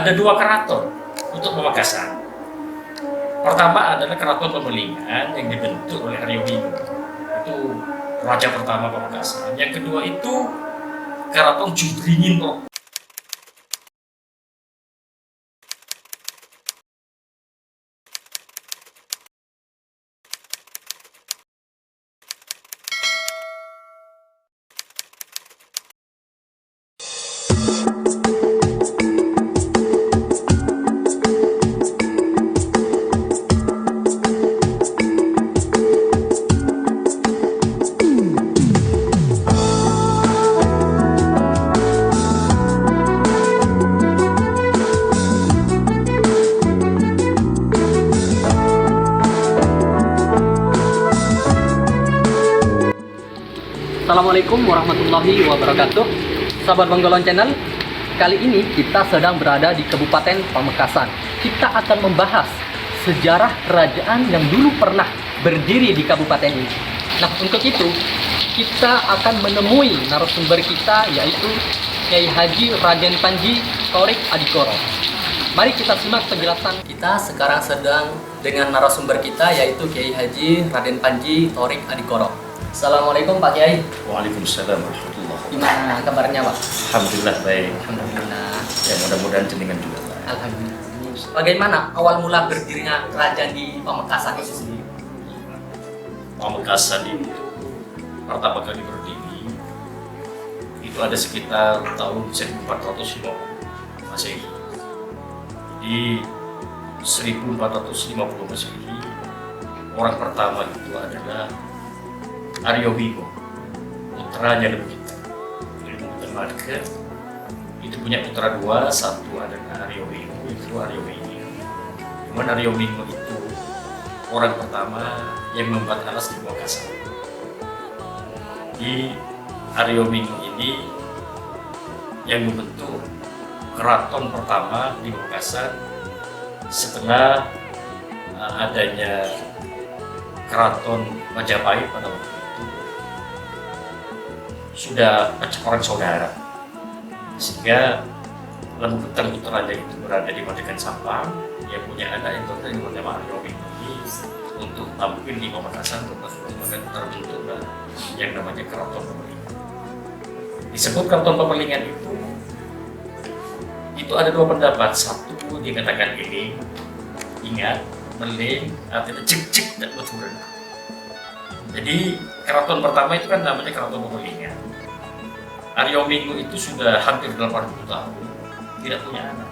ada dua keraton untuk Pamekasan. Pertama adalah keraton Pemalingan yang dibentuk oleh Aryo Bimo, itu raja pertama Pamekasan. Yang kedua itu keraton Jubringin. Assalamualaikum warahmatullahi wabarakatuh. Sahabat Bonggolon Channel, kali ini kita sedang berada di Kabupaten Pamekasan. Kita akan membahas sejarah kerajaan yang dulu pernah berdiri di kabupaten ini. Nah, untuk itu kita akan menemui narasumber kita, yaitu Kiai Haji Raden Panji Thorik Adhikoro. Mari kita simak penjelasan. Kita sekarang sedang dengan narasumber kita, yaitu Kiai Haji Raden Panji Thorik Adhikoro. Assalamualaikum Pak Kiai. Waalaikumsalam warahmatullahi wabarakatuh. Gimana kabarnya Pak? Alhamdulillah baik. Alhamdulillah. Ya mudah-mudahan jenengan juga baik. Alhamdulillah. Bagaimana awal mula berdirinya kerajaan di Pamekasan itu sendiri? Pamekasan itu pertama kali berdiri itu ada sekitar tahun 1450 Masehi. Di 1450 Masehi orang pertama itu adalah Aryo Bimo, putranya lebih kita. Ilmu Marga itu punya putra dua, satu adalah Aryo Bimo, itu Aryo Bimo. Cuman Aryo Bimo itu orang pertama yang membuat alas di Pamekasan. Di Aryo Bimo ini yang membentuk keraton pertama di Pamekasan setelah adanya keraton Majapahit pada waktu sudah percakapan saudara, sehingga Lembu Betang putranya itu berada di Madekan Sampang. Dia punya anak yang bernama Aryo Bimo ini untuk tampil di Pamekasan untuk terbentuklah yang namanya Keraton Pemalingan. Disebut Keraton Pemalingan itu ada dua pendapat. Satu dikatakan ini, ingat, meling artinya cek dan betulan. Jadi keraton pertama itu kan namanya Keraton Pemalingan. Aryo Bimo itu sudah hampir 80 tahun tidak punya anak.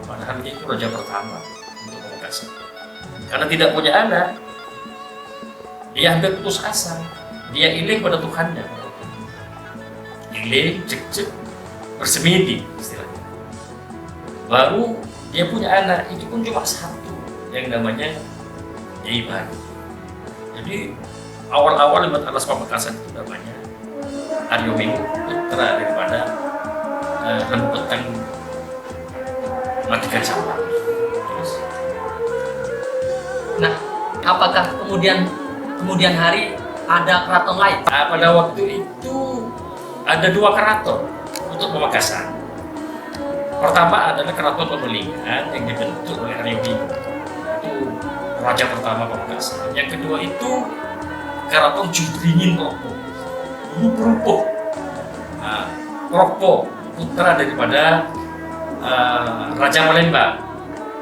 Padahal dia itu raja pertama untuk Pamekasan. Karena tidak punya anak, dia hampir putus asa. Dia iling pada Tuhannya. Iling, cek, bersemedi istilahnya. Baru dia punya anak, itu pun cuma satu yang namanya Nyai Bani. Jadi awal-awal lewat alas Pamekasan itu namanya Aryo Bimo, putra daripada Lembu Betang Madekan Sampang. Nah, apakah kemudian hari ada keraton lain? Pada waktu itu ada dua keraton untuk Pamekasan. Pertama adalah Keraton Pemalingan yang dibentuk oleh Aryo Bimo, itu raja pertama Pamekasan. Yang kedua itu Keraton Jubringin Propo, dulu Propo. Propo putra daripada Raja Palembang,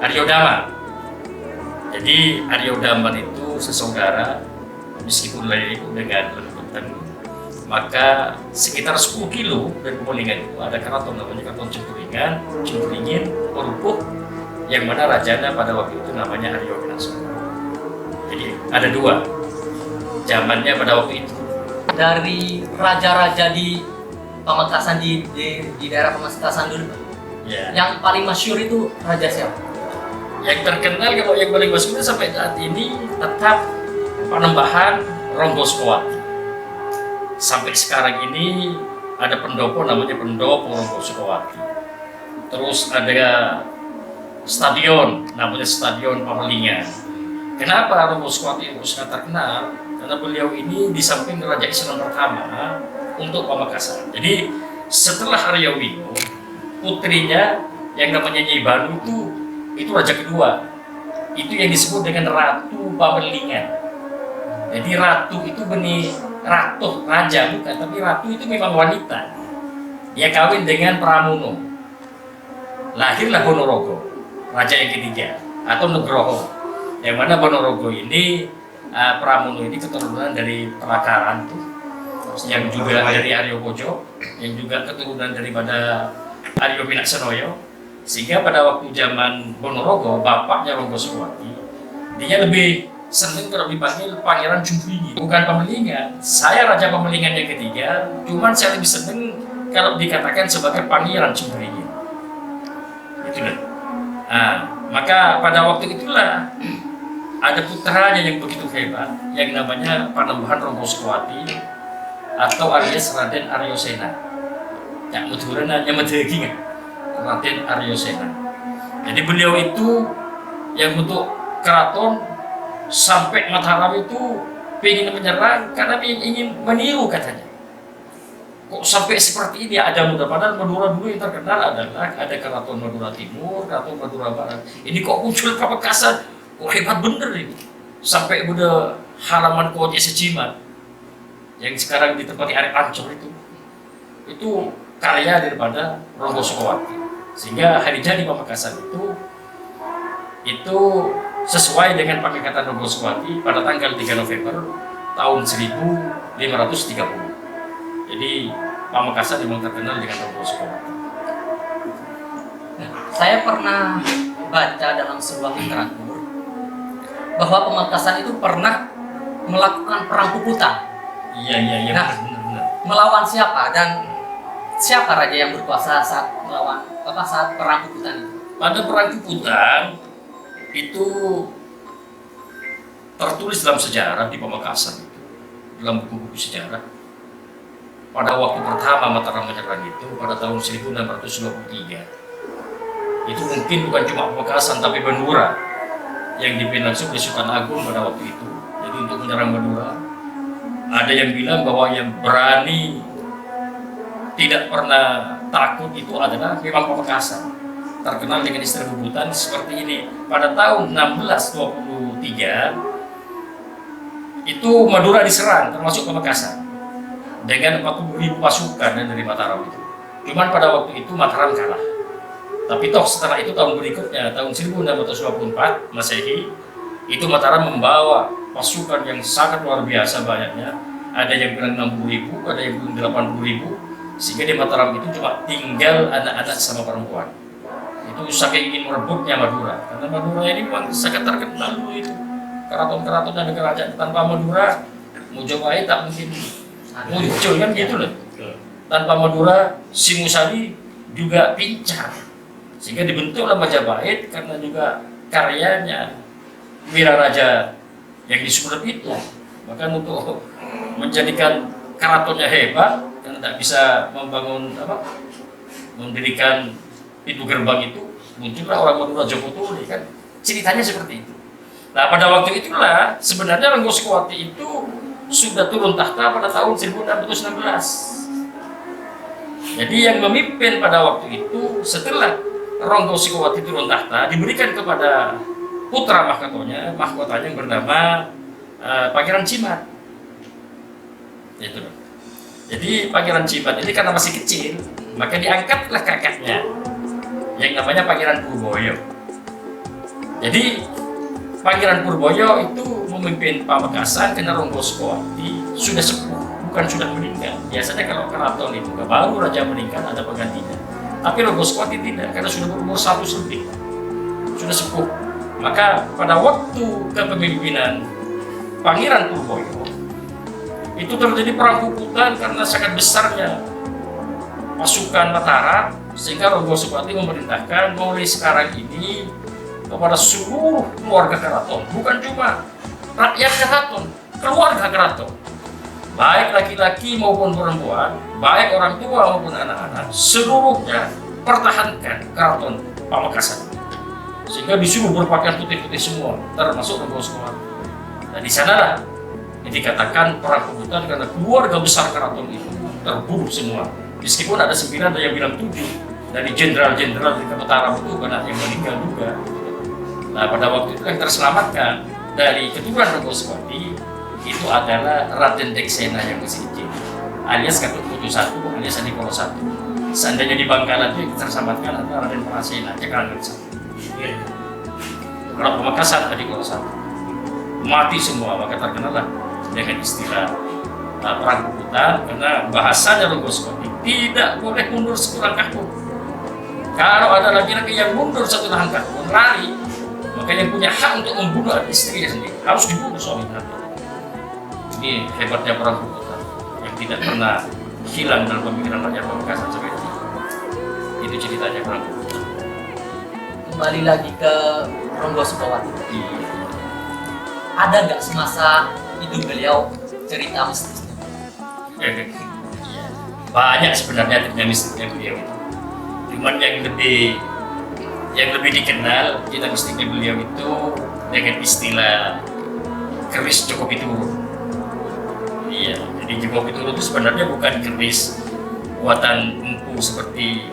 Aryo Daman. Jadi Aryo Daman itu sesaudara, meskipun lahir dengan Lembu Betang, maka sekitar 10 kilo dari Pemalingan itu ada keraton namanya Keraton Jubringin Propo, yang mana rajanya pada waktu itu namanya Aryo Winasona. Jadi ada dua zamannya pada waktu itu. Dari raja-raja di Pamekasan di daerah Pamekasan dulu, Ya. yang paling masyhur itu raja siapa? Yang terkenal kalau yang paling masyhur sampai saat ini tetap Panembahan Ronggo Sukowati. Sampai sekarang ini ada pendopo namanya Pendopo Ronggo Sukowati. Terus ada stadion namanya Stadion Pemalingan. Kenapa Ronggo Sukowati sangat terkenal? Karena beliau ini di samping Raja Islam pertama untuk Pamekasan. Jadi setelah Aryo Bimo, putrinya yang namanya Nyai Banu itu raja kedua. Itu yang disebut dengan Ratu Pamelingan. Jadi ratu itu benih ratu, raja bukan, tapi ratu itu memang wanita. Dia kawin dengan Pramono. Lahirlah Ponorogo, raja yang ketiga, atau Nugroho. Yang mana Ponorogo ini, Pramono ini keturunan dari Pelakaran tuh, yang juga dari Aryo Bojo, yang juga keturunan daripada Aryo Minaksenoyo. Sehingga pada waktu zaman Ponorogo, bapaknya Ronggosuwati, dia lebih seneng kalau dipanggil Pangeran Jumbringi, bukan Pamelingan. Saya Raja Pamelingan yang ketiga, cuman saya lebih seneng kalau dikatakan sebagai Pangeran Jumbringi. Itulah. Nah, maka pada waktu itulah ada putranya yang begitu hebat, yang namanya Panembahan Ronggosuwati atau alias Raden Aryosena. Yang muturana yang medegi Raden Aryosena. Jadi beliau itu yang untuk keraton sampai Mataram itu ingin menyerang karena ingin meniru katanya. Kok sampai seperti ini ada Madura, padahal Madura dulu yang terkenal adalah ada Keraton Madura Timur, Keraton Madura Barat. Ini kok muncul Pamekasan, kok hebat bener ini. Sampai udah halaman Kota Sejimat yang sekarang ditempati Arek Ancol itu karya daripada Ronggosuwati. Sehingga hari jadi Pamekasan itu sesuai dengan pengangkatan Ronggosuwati pada tanggal 3 November tahun 1530. Jadi Pamekasan memang terkenal dengan Ronggosuwati. Saya pernah baca dalam sebuah literatur bahwa Pamekasan itu pernah melakukan perang puputan. Iya, nah, benar. Melawan siapa dan siapa raja yang berkuasa saat perang puputan itu? Pada perang puputan itu tertulis dalam sejarah di Pamekasan itu, dalam buku-buku sejarah. Pada waktu pertama Mataram menyerang itu pada tahun 1623. Itu mungkin bukan cuma Pamekasan tapi Madura yang dipimpin langsung oleh Sultan Agung pada waktu itu. Jadi untuk menyerang Madura, ada yang bilang bahwa yang berani tidak pernah takut itu adalah memang Pamekasan. Terkenal dengan istilah rebutan seperti ini. Pada tahun 1623 itu Madura diserang termasuk Pamekasan dengan 40.000 pasukan dari Mataram itu. Cuman pada waktu itu Mataram kalah. Tapi toh setelah itu tahun berikutnya tahun 1624 Masehi itu Mataram membawa pasukan yang sangat luar biasa banyaknya. Ada yang bilang 60.000, ada yang bilang 80.000, sehingga di Mataram itu cuma tinggal anak-anak sama perempuan. Itu saking ingin merebutnya Madura, karena Madura ini memang sangat terkenal dulu itu. Keraton-keraton dan kerajaan tanpa Madura, Mojopahit tak mungkin muncul kan gitu loh. Tanpa Madura, Singosari juga pincang, sehingga dibentuklah Majapahit karena juga karyanya Wiraraja yang disebut itu. Bahkan untuk menjadikan keratonnya hebat, karena tak bisa mendirikan pintu gerbang itu, muncullah orang Madura Joko Turi kan. Ceritanya seperti itu. Nah pada waktu itulah sebenarnya Ronggosuwati itu sudah turun tahta pada tahun 1616. Jadi yang memimpin pada waktu itu setelah Ronggosuwati turun tahta diberikan kepada putra mahkotanya yang bernama Pangeran Cimat. Itu. Jadi Pangeran Cimat ini karena masih kecil, maka diangkatlah kakaknya yang namanya Pangeran Purboyo. Jadi Pangeran Purboyo itu memimpin Pamekasan karena Ronggosuwati sudah sepuh, bukan sudah meninggal. Biasanya kalau keraton itu baru raja meninggal ada penggantinya. Tapi Ronggosuwati tidak, karena sudah berumur 100 lebih, sudah sepuh. Maka pada waktu kepemimpinan Pangeran Purboyo itu terjadi perang puputan karena sangat besarnya pasukan Mataram, sehingga Ronggosuwati memerintahkan mulai sekarang ini kepada seluruh keluarga keraton, bukan cuma rakyat keraton, keluarga keraton, baik laki-laki maupun perempuan, baik orang tua maupun anak-anak, seluruhnya pertahankan keraton Pamekasan, sehingga disuruh berpakaian putih-putih semua, termasuk Ronggosuwati. Nah di sanalah dikatakan perang puputan karena keluarga besar keraton itu terbunuh semua. Meskipun ada 9, ada yang bilang 7, dari jenderal-jenderal di Mataram itu banyak yang meninggal juga. Nah pada waktu itu yang terselamatkan dari keturunan Ronggosoewati itu adalah Raden Deksena yang masih kecil, alias Ketut Putu I, alias Adipolo I. Seandainya di Bangkalan itu yang terselamatkan adalah Raden Prasena, Cekrangan I. Kalau Pamekasan Adipolo I mati semua, maka terkenallah dengan istilah perang puputan, karena bahasanya Ronggosoewati tidak boleh mundur satu langkah pun. Kalau ada laki-laki yang mundur satu langkah pun lari, maka yang punya hak untuk membunuh istrinya sendiri harus dibunuh suaminya. Ini hebatnya perang puputan yang tidak pernah hilang dalam pemikiran rakyat Pamekasan sampai detik. Itu ceritanya perang puputan. Kembali lagi ke Ronggosoewati. Iya. Ada nggak semasa hidup beliau cerita mistisnya? Banyak sebenarnya cerita mistisnya beliau itu. Cuman yang lebih dikenal cerita mistisnya beliau itu dengan istilah keris Joko Pitulun. Iya, jadi Joko Pitulun itu sebenarnya bukan keris buatan empu seperti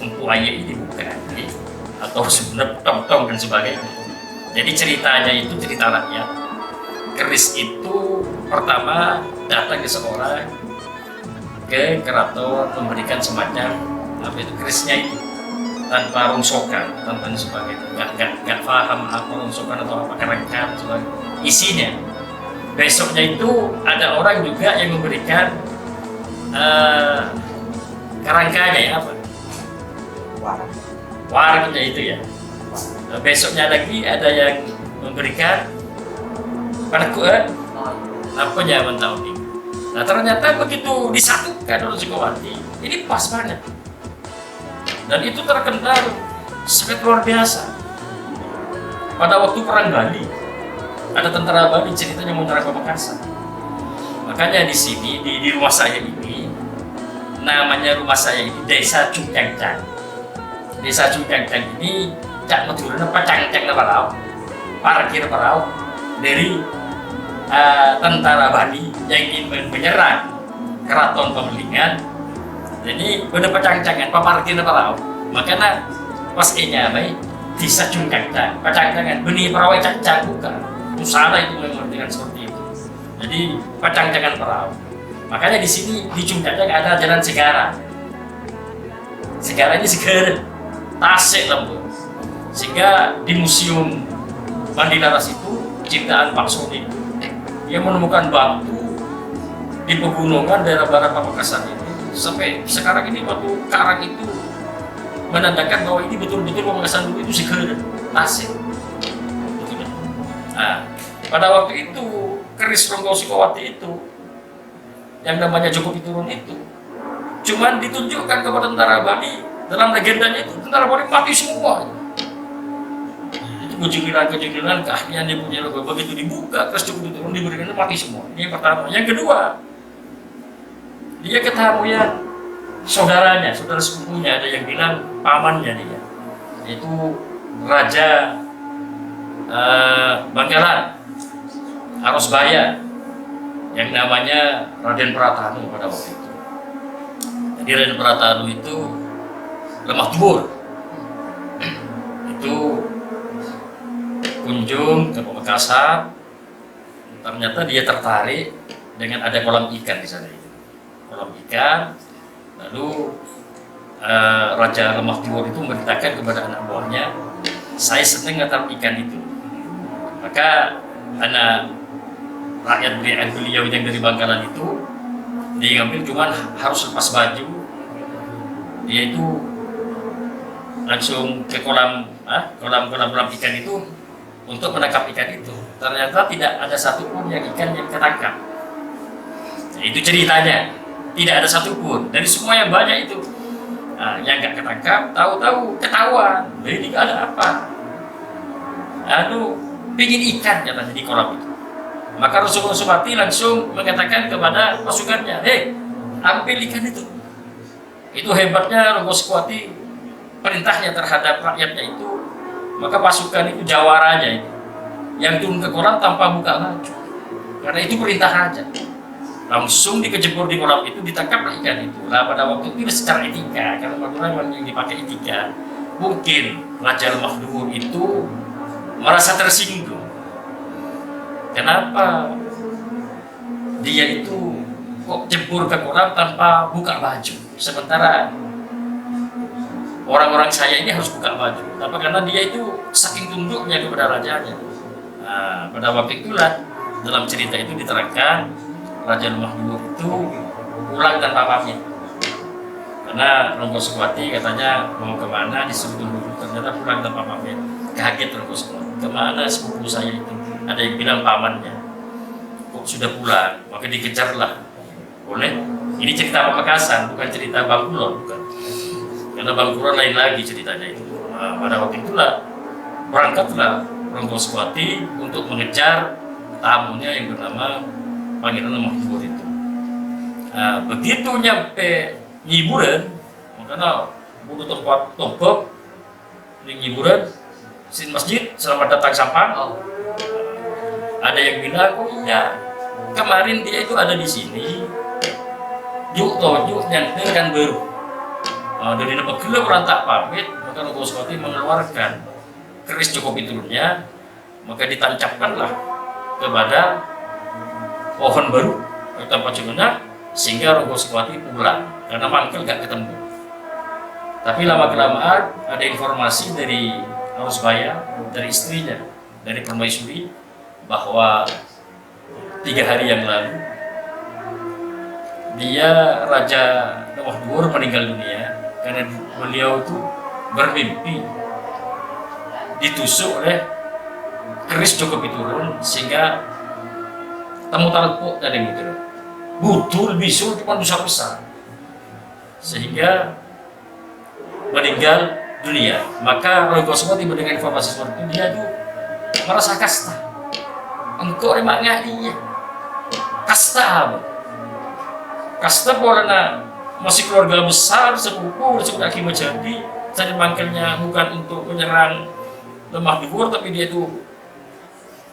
empu aye ini, bukan, atau sebenarnya tong-tong dan sebagainya. Jadi ceritanya itu cerita rakyat. Keris itu pertama datang ke seorang ke keraton memberikan semacam apa itu kerisnya itu tanpa rongsokan, tanpa sebagainya, nggak paham apa rongsokan atau apa kerangka sebagainya. Isinya besoknya itu ada orang juga yang memberikan kerangkanya ya apa? Warangnya itu ya. Nah, besoknya lagi ada yang memberikan penekuan apa zaman tahun ini. Nah ternyata begitu disatukan oleh Sukowati, ini pas banget. Dan itu terkenal sangat luar biasa. Pada waktu perang Bali, ada tentara Bali ceritanya mau menyerang Pamekasan. Makanya di sini di rumah saya ini, namanya rumah saya ini Desa Cungcangcang. Desa Cungcangcang ini cak meturan apa cangcang apa rau, parkir parau dari tentara Bali yang ingin menyerang keraton Pemelingan. Jadi udah pecangcangan, paparkin apa rau, makanya pas enya baik Desa Cungcangcang, pecangcangan benih perawai cangcang bukan, itu salah itu mengertikan seperti itu. Jadi pecangcangan perahu. Makanya di sini di Cungcangcang ada jalan Segara. Segara ini segera Tasik lembut. Sehingga di Museum Mandilaras itu ciptaan Pak Soni, dia menemukan batu di pegunungan daerah barat Pamekasan ini. Sampai sekarang ini batu karang itu menandakan bahwa ini betul-betul Pamekasan dulu itu segera Tasik. Nah, pada waktu itu keris Ronggosoewati itu yang namanya Joko Pitulun itu cuman ditunjukkan kepada tentara Bali. Dalam legendanya itu tentara Bali mati semua. Kejugilan keahlian dia punya logo, begitu dibuka terus Joko Pitulun diberikan mati semua. Ini yang pertama. Yang kedua, dia ketemu ya saudaranya, saudara sepupunya, ada yang bilang pamannya dia, yaitu Raja Bangkalan Arosbaya yang namanya Raden Pratanu pada waktu itu. Jadi Raden Pratanu itu lemah tubur. Itu kunjung ke Pamekasan, ternyata dia tertarik dengan ada kolam ikan di sana. Kolam ikan, lalu Raja Lemah Tubur itu memberitakan kepada anak buahnya, saya senang ngetap ikan itu. Maka anak rakyat beliau yang dari Bangkalan itu dia ngambil, cuman harus lepas baju. Dia itu langsung ke kolam ikan itu untuk menangkap ikan itu. Ternyata tidak ada satupun yang ikan yang ketangkap. Nah, itu ceritanya, tidak ada satupun dari semua yang banyak itu. Nah, yang nggak ketangkap, tahu-tahu ketahuan. Ini nggak ada apa. Lalu pingin ikan katanya di kolam itu. Maka Ronggosoewati langsung mengatakan kepada pasukannya, hei, ambil ikan itu. Itu hebatnya Ronggosoewati, perintahnya terhadap rakyatnya itu. Maka pasukan itu jawaranya itu, yang turun ke kolam tanpa buka baju, karena itu perintah raja. langsung dikejebur di kolam itu, ditangkap ikan itu. Nah pada waktu itu secara etika, karena Madura yang dipakai etika, mungkin Raja Lemah Luhur itu merasa tersinggung. Kenapa dia itu kok jebur ke kolam tanpa buka baju, sementara orang-orang saya ini harus buka baju? Tapi karena dia itu saking tunduknya kepada rajanya. Nah, pada waktu itulah dalam cerita itu diterangkan Raja Lemah Luhur itu pulang tanpa pamit. Karena Ronggo Sukmati katanya mau kemana, disuruh dulu, ternyata pulang tanpa pamit. Kaget Ronggo Sukmati, kemana sepupu saya itu? Ada yang bilang pamannya, kok sudah pulang, maka dikejarlah oleh, ini cerita Pamekasan, bukan cerita Bang Kulon, bukan. Karena Bang Kulon lain lagi ceritanya itu. Nah, pada waktu itulah berangkatlah Ronggo Sukmati untuk mengejar tamunya yang bernama Pangeran Lemah Luhur itu. Nah, begitu nyampe Nyiburan, makanya bulu tempat tombok di Nyiburan, sin masjid, selamat datang sampan. Ada yang bilang, oh iya, kemarin dia itu ada di sini, yuk tojuk nyantel kan baru. Dari nama gelap orang tak pamit, maka Ronggo Sukmati mengeluarkan keris Joko Pitulunnya, maka ditancapkanlah kepada pohon baru tempat Jogona, sehingga Ronggo Sukmati pulang karena mangkel gak ketemu. Tapi lama kelamaan ada informasi dari Arusbaya, dari istrinya, dari Permaisuri, bahwa 3 hari yang lalu dia Raja Lemah Luhur meninggal dunia karena beliau itu bermimpi ditusuk oleh keris Joko Pitulun sehingga temu talpuk tadi gitu, butul bisul cuma besar-besar sehingga meninggal dunia. Maka Ronggo Sukmati mendengar informasi seperti itu, dia tuh merasa kasta. Engkau emang iya kasta, kasta karena masih keluarga besar, sepupu, sudah Ki Majadi. Jadi mangkelnya bukan untuk menyerang Lemah Luhur, tapi dia itu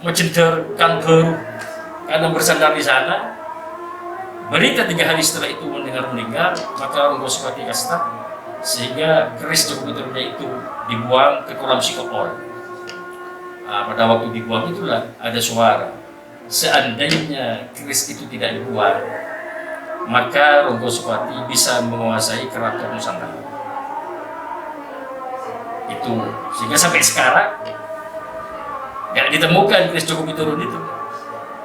mencenderkan baru karena bersandar di sana. Berita 3 hari setelah itu meninggal, maka Ronggo Sukmati kasta sehingga keris Joko Pitulunnya itu dibuang ke kolam Sikopol. Nah, pada waktu dibuang itulah ada suara, seandainya keris itu tidak dibuang, maka Ronggo Sukmati bisa menguasai keraton Nusantara. Itu sehingga sampai sekarang nggak ditemukan keris Joko Pitulun itu.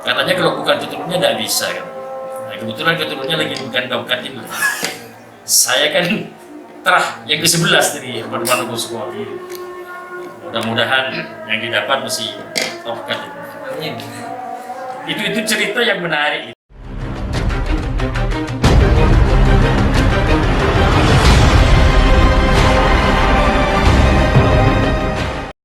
Katanya kalau bukan Pitulunnya nggak bisa kan. Nah, kebetulan Pitulunnya lagi bukan daukat itu. Saya kan terah yang ke-11 dari teman-teman Ronggo Sukmati. Mudah-mudahan yang didapat masih tohkat. Itu cerita yang menarik.